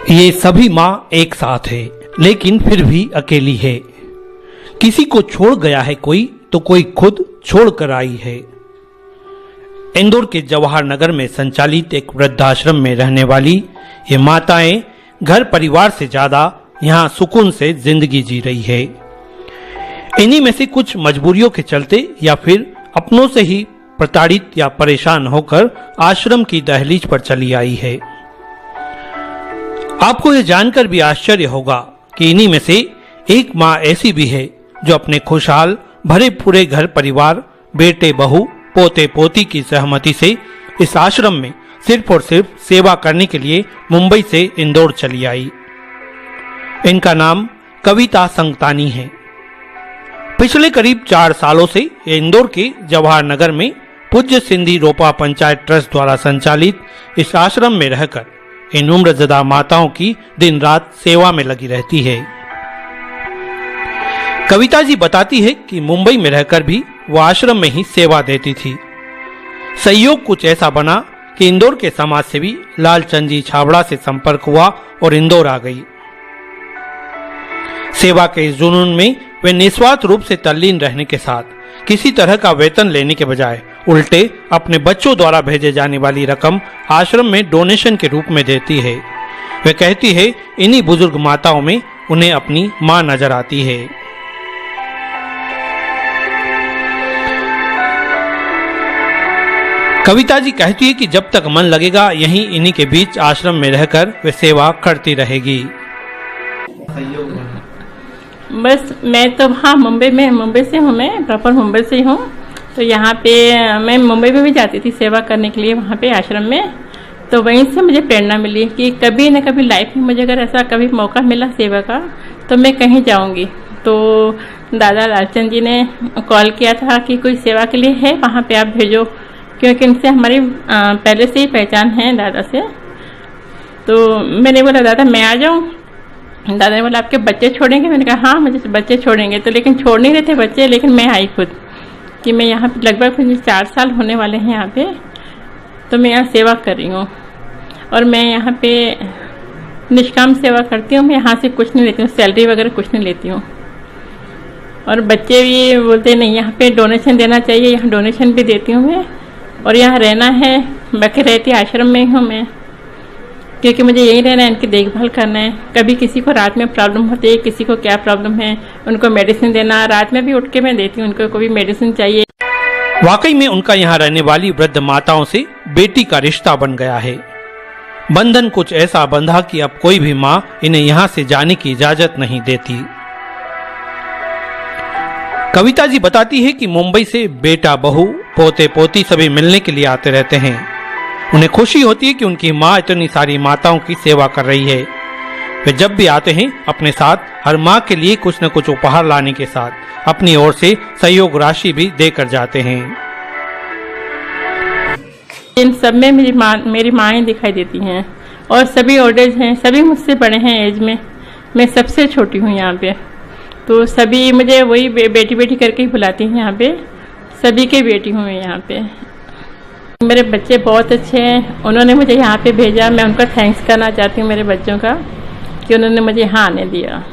ये सभी माँ एक साथ है, लेकिन फिर भी अकेली है। किसी को छोड़ गया है कोई, तो कोई खुद छोड़ कर आई है। इंदौर के जवाहर नगर में संचालित एक वृद्धाश्रम में रहने वाली ये माताएं घर परिवार से ज्यादा यहाँ सुकून से जिंदगी जी रही है। इन्हीं में से कुछ मजबूरियों के चलते या फिर अपनों से ही प्रताड़ित या परेशान होकर आश्रम की दहलीज पर चली आई है। आपको यह जानकर भी आश्चर्य होगा कि इन्हीं में से एक माँ ऐसी भी है जो अपने खुशहाल भरे पूरे घर परिवार, बेटे बहू, पोते पोती की सहमति से इस आश्रम में सिर्फ और सिर्फ सेवा करने के लिए मुंबई से इंदौर चली आई। इनका नाम कविता संगतानी है। पिछले करीब 4 सालों से इंदौर के जवाहर नगर में पूज्य सिंधी रोपा पंचायत ट्रस्ट द्वारा संचालित इस आश्रम में रहकर इन उम्रज़दा माताओं की दिन रात सेवा में लगी रहती है। कविता जी बताती है कि मुंबई में रहकर भी वो आश्रम में ही सेवा देती थी। संयोग कुछ ऐसा बना कि इंदौर के समाज सेवी लालचंद जी छाबड़ा से संपर्क हुआ और इंदौर आ गई। सेवा के इस जुनून में वे निस्वार्थ रूप से तल्लीन रहने के साथ किसी तरह का वेतन लेने के बजाय उल्टे अपने बच्चों द्वारा भेजे जाने वाली रकम आश्रम में डोनेशन के रूप में देती है। वे कहती है इन्हीं बुजुर्ग माताओं में उन्हें अपनी मां नजर आती है। कविता जी कहती है कि जब तक मन लगेगा यहीं इन्हीं के बीच आश्रम में रहकर वे सेवा करती रहेगी। बस मैं तो हाँ मुंबई से हूँ, मैं प्रॉपर मुंबई से ही हूँ। तो यहाँ पे मैं मुंबई में भी जाती थी सेवा करने के लिए वहाँ पे आश्रम में। तो वहीं से मुझे प्रेरणा मिली कि कभी न कभी लाइफ में मुझे अगर ऐसा कभी मौका मिला सेवा का तो मैं कहीं जाऊँगी। तो दादा लालचंद जी ने कॉल किया था कि कोई सेवा के लिए है वहाँ पे आप भेजो, क्योंकि उनसे हमारी पहले से ही पहचान है दादा से। तो मैंने बोला दादा मैं आ जाऊँ। दादा ने बोला आपके बच्चे छोड़ेंगे? मैंने कहा हाँ मुझे बच्चे छोड़ेंगे। तो लेकिन छोड़ नहीं रहे थे बच्चे, लेकिन मैं आई खुद कि मैं यहाँ पे लगभग मुझे 4 साल होने वाले हैं यहाँ पे। तो मैं यहाँ सेवा कर रही हूँ और मैं यहाँ पे निष्काम सेवा करती हूँ। मैं यहाँ से कुछ नहीं लेती हूँ, सैलरी वगैरह कुछ नहीं लेती हूँ। और बच्चे भी बोलते नहीं यहाँ पे डोनेशन देना चाहिए, यहाँ डोनेशन भी देती हूँ मैं। और यहाँ रहना है, बाकी रहती आश्रम में ही हूँ मैं, क्योंकि मुझे यही रहना है, इनकी देखभाल करना है। कभी किसी को रात में प्रॉब्लम होती है, किसी को क्या प्रॉब्लम है, उनको मेडिसिन देना, रात में भी उठ के मैं देती हूँ, उनको कोई मेडिसिन चाहिए। वाकई में उनका यहाँ रहने वाली वृद्ध माताओं से बेटी का रिश्ता बन गया है। बंधन कुछ ऐसा बंधा कि अब कोई भी माँ इन्हें यहाँ से जाने की इजाजत नहीं देती। कविता जी बताती है कि मुंबई से बेटा बहू, पोते पोती सभी मिलने के लिए आते रहते हैं। उन्हें खुशी होती है कि उनकी माँ इतनी सारी माताओं की सेवा कर रही है। वे जब भी आते हैं अपने साथ हर माँ के लिए कुछ न कुछ उपहार लाने के साथ अपनी ओर से सहयोग राशि भी देकर जाते हैं। इन सब में मेरी माएँ दिखाई देती हैं और सभी ओल्डेज हैं, सभी मुझसे बड़े हैं एज में। मैं सबसे छोटी हूँ यहाँ पे। तो सभी मुझे वही बेटी बेटी करके ही बुलाती हैं यहाँ पे। सभी के बेटी हूँ मैं यहाँ पे। मेरे बच्चे बहुत अच्छे हैं, उन्होंने मुझे यहाँ पे भेजा। मैं उनका थैंक्स करना चाहती हूँ मेरे बच्चों का कि उन्होंने मुझे यहाँ आने दिया।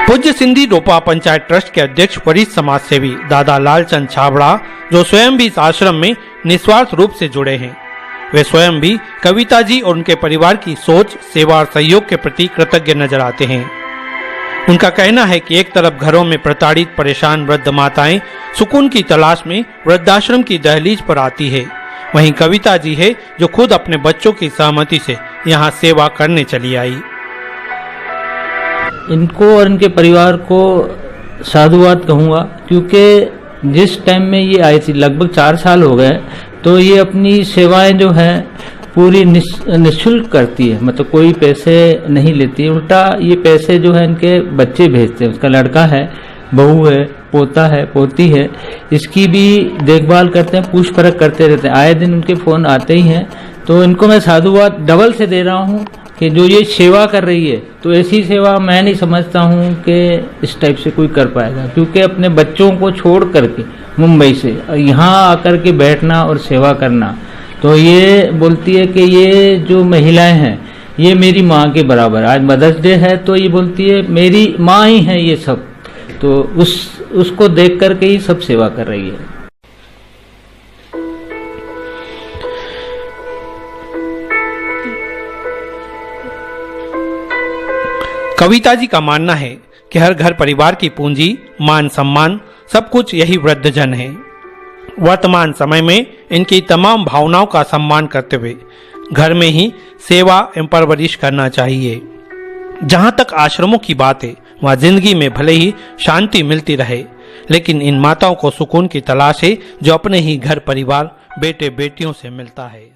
पूज्य सिंधी रोपा पंचायत ट्रस्ट के अध्यक्ष वरिष्ठ समाज सेवी दादा लालचंद छाबड़ा, जो स्वयं भी इस आश्रम में निस्वार्थ रूप से जुड़े हैं, वे स्वयं भी कविता जी और उनके परिवार की सोच, सेवा और सहयोग के प्रति कृतज्ञ नजर आते हैं। उनका कहना है कि एक तरफ घरों में प्रताड़ित परेशान वृद्ध माताएं सुकून की तलाश में वृद्धाश्रम की दहलीज पर आती है, वहीं कविता जी है जो खुद अपने बच्चों की सहमति से यहाँ सेवा करने चली आई। इनको और इनके परिवार को साधुवाद कहूँगा, क्योंकि जिस टाइम में ये आई थी लगभग 4 साल हो गए, तो ये अपनी सेवाएं जो है पूरी निःशुल्क करती है। मतलब कोई पैसे नहीं लेती, उल्टा ये पैसे जो है इनके बच्चे भेजते हैं। उसका लड़का है, बहू है, पोता है, पोती है, इसकी भी देखभाल करते हैं, पूछ परख करते रहते हैं। आए दिन उनके फोन आते ही हैं। तो इनको मैं साधुवाद डबल से दे रहा हूँ कि जो ये सेवा कर रही है, तो ऐसी सेवा मैं नहीं समझता हूँ कि इस टाइप से कोई कर पाएगा। क्योंकि अपने बच्चों को छोड़ करके मुंबई से यहाँ आकर के बैठना और सेवा करना, तो ये बोलती है कि ये जो महिलाएं हैं ये मेरी माँ के बराबर। आज मदर्स डे है तो ये बोलती है मेरी माँ ही है ये सब, तो उसको देख करके ही सब सेवा कर रही है। कविता जी का मानना है कि हर घर परिवार की पूंजी, मान सम्मान सब कुछ यही वृद्धजन है। वर्तमान समय में इनकी तमाम भावनाओं का सम्मान करते हुए घर में ही सेवा एवं परवरिश करना चाहिए। जहां तक आश्रमों की बात है, वहां जिंदगी में भले ही शांति मिलती रहे, लेकिन इन माताओं को सुकून की तलाश है जो अपने ही घर परिवार, बेटे बेटियों से मिलता है।